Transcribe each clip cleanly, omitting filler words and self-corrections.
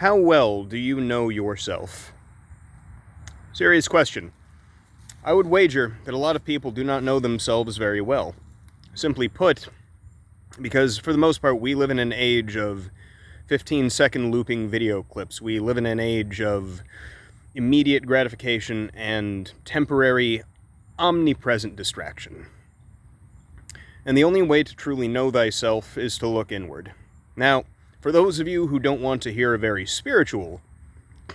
How well do you know yourself? Serious question. I would wager that a lot of people do not know themselves very well. Simply put, because for the most part we live in an age of 15-second looping video clips. We live in an age of immediate gratification and temporary, omnipresent distraction. And the only way to truly know thyself is to look inward. Now, for those of you who don't want to hear a very spiritual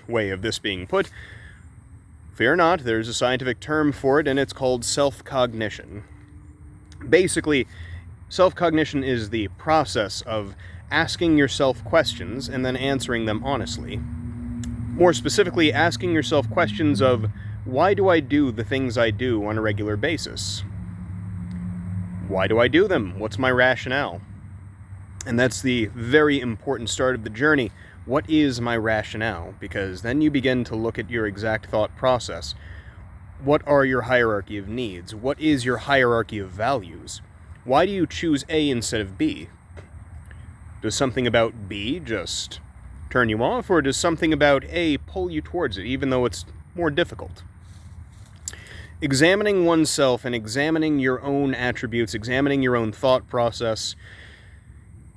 way of this being put, fear not, there's a scientific term for it, and it's called self-cognition. Basically, self-cognition is the process of asking yourself questions and then answering them honestly. More specifically, asking yourself questions of, why do I do the things I do on a regular basis? Why do I do them? What's my rationale? And that's the very important start of the journey. What is my rationale? Because then you begin to look at your exact thought process. What are your hierarchy of needs? What is your hierarchy of values? Why do you choose A instead of B? Does something about B just turn you off, or does something about A pull you towards it, even though it's more difficult? Examining oneself and examining your own attributes, examining your own thought process,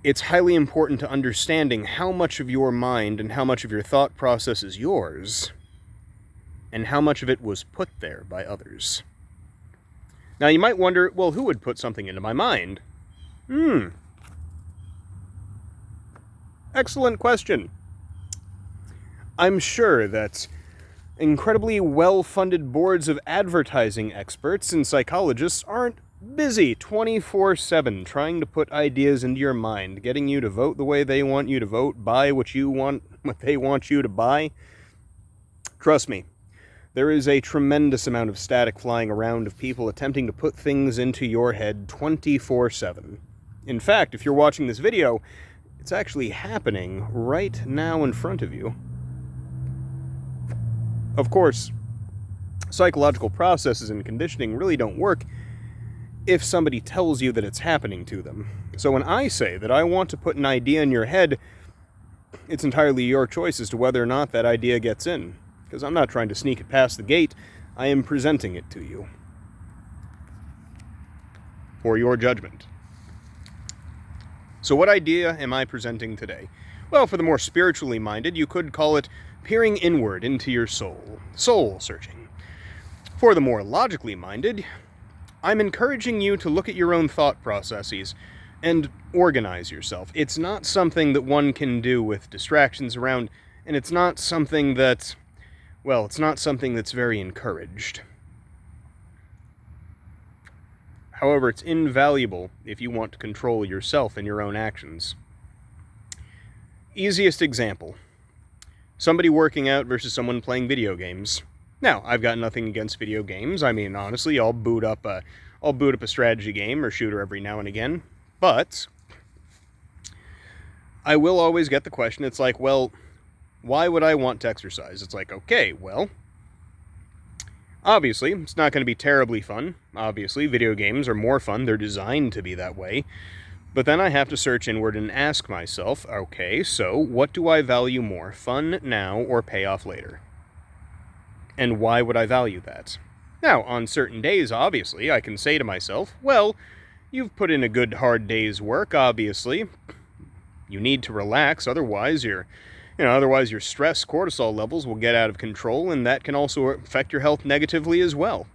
it's highly important to understanding how much of your mind and how much of your thought process is yours, and how much of it was put there by others. Now you might wonder, well, who would put something into my mind? Excellent question. I'm sure that incredibly well-funded boards of advertising experts and psychologists aren't busy 24/7 trying to put ideas into your mind, getting you to vote the way they want you to vote, buy what you want, what they want you to buy. Trust me, there is a tremendous amount of static flying around of people attempting to put things into your head 24/7. In fact, if you're watching this video, it's actually happening right now in front of you. Of course, psychological processes and conditioning really don't work if somebody tells you that it's happening to them. So when I say that I want to put an idea in your head, it's entirely your choice as to whether or not that idea gets in. Because I'm not trying to sneak it past the gate, I am presenting it to you for your judgment. So what idea am I presenting today? Well, for the more spiritually minded, you could call it peering inward into your soul, soul searching. For the more logically minded, I'm encouraging you to look at your own thought processes and organize yourself. It's not something that one can do with distractions around, and it's not something that, well, it's not something that's very encouraged. However, it's invaluable if you want to control yourself and your own actions. Easiest example. Somebody working out versus someone playing video games. Now, I've got nothing against video games. I mean, honestly, I'll boot up a strategy game or shooter every now and again. But I will always get the question, it's like, well, why would I want to exercise? It's like, okay, well, obviously, it's not going to be terribly fun. Obviously, video games are more fun. They're designed to be that way. But then I have to search inward and ask myself, okay, so what do I value more, fun now or payoff later? And why would I value that? Now, on certain days, obviously, I can say to myself, well, you've put in a good hard day's work, obviously. You need to relax, otherwise your stress cortisol levels will get out of control, and that can also affect your health negatively as well.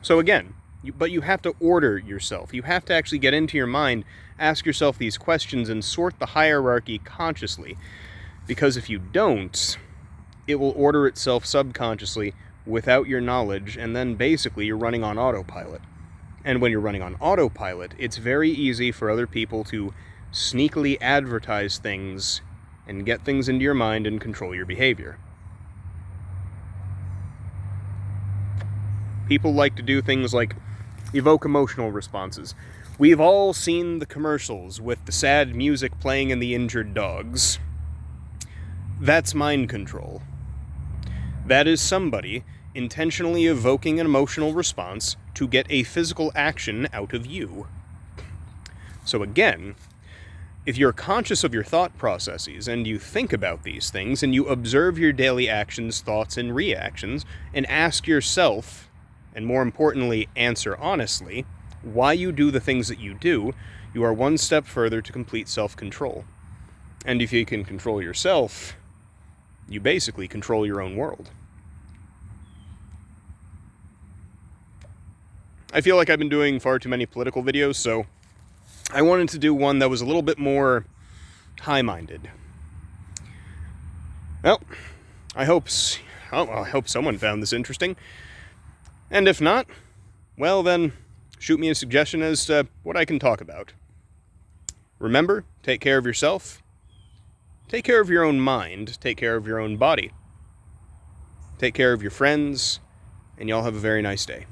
So again, but you have to order yourself. You have to actually get into your mind, ask yourself these questions, and sort the hierarchy consciously. Because if you don't, it will order itself subconsciously without your knowledge, and then basically you're running on autopilot. And when you're running on autopilot, it's very easy for other people to sneakily advertise things and get things into your mind and control your behavior. People like to do things like evoke emotional responses. We've all seen the commercials with the sad music playing and the injured dogs. That's mind control. That is somebody intentionally evoking an emotional response to get a physical action out of you. So again, if you're conscious of your thought processes and you think about these things and you observe your daily actions, thoughts, and reactions and ask yourself, and more importantly, answer honestly, why you do the things that you do, you are one step further to complete self-control. And if you can control yourself, you basically control your own world. I feel like I've been doing far too many political videos, so I wanted to do one that was a little bit more high-minded. Well, I hope someone found this interesting. And if not, well then, shoot me a suggestion as to what I can talk about. Remember, take care of yourself. Take care of your own mind. Take care of your own body. Take care of your friends. And y'all have a very nice day.